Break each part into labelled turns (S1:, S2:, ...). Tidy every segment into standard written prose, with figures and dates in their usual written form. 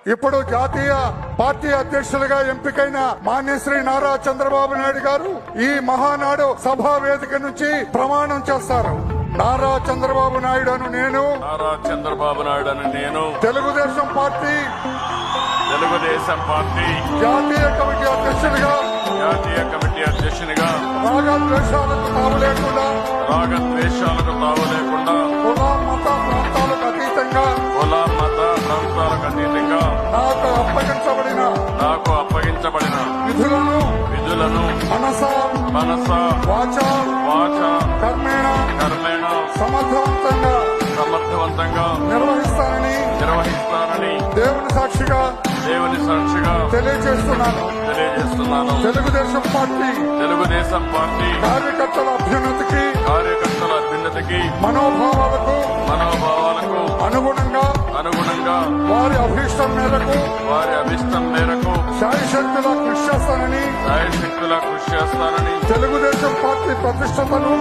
S1: ఇప్పుడు జాతీయ పార్టీ అధ్యక్షులుగా ఎంపికైన మాన్యశ్రీ నారా చంద్రబాబు నాయుడు గారు ఈ మహానాడు సభా వేదిక నుంచి ప్రమాణం చేస్తారు. నారా చంద్రబాబు నాయుడు అను నేను తెలుగుదేశం పార్టీ జాతీయ కమిటీ అధ్యక్షునిగా రాగద్వేషాలకు తావు లేకుండా కుల మత ప్రాంతాలకు అతీతంగా నాకు అప్పగించబడిన విధులను మనస వాచ కర్మేణ సమర్థవంతంగా నిర్వహిస్తానని దేవుని సాక్షిగా తెలియజేస్తున్నాను. తెలుగుదేశం పార్టీ కార్యకర్తల అభ్యున్నతికి మనోభావాలకు అనుగుణంగా వారి అభీష్టం మేరకు శాయశక్తులా కృషి చేస్తానని తెలుగుదేశం పార్టీ ప్రతిష్టతను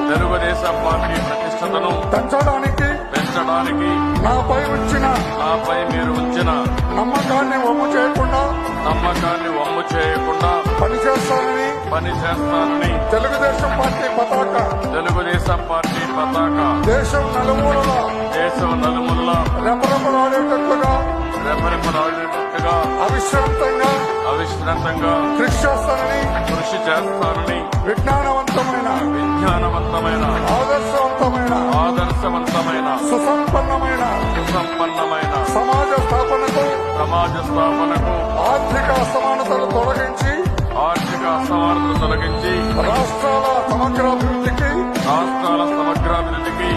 S1: పెంచడానికి నాపై మీరు ఉంచిన నమ్మకాన్ని వమ్ము చేయకుండా పనిచేస్తానని తెలుగుదేశం పార్టీ పతాక దేశం నలుమూలలా రెపరెపలాడేటట్టుగా అవిశ్రాంతంగా కృషి చేస్తానని విజ్ఞానవంతమైన ఆదర్శవంతమైన సుసంపన్నమైన సమాజ స్థాపనకు ఆర్థిక అసమానతలు తొలగించి రాష్ట్రాల సమగ్రాభివృద్ధికి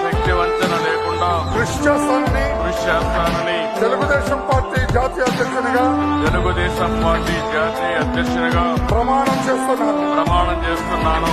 S1: శక్తి వంచన లేకుండా కృషి చేస్తానని తెలుగుదేశం పార్టీ జాతీయ అధ్యక్షునిగా ప్రమాణం చేస్తున్నాను.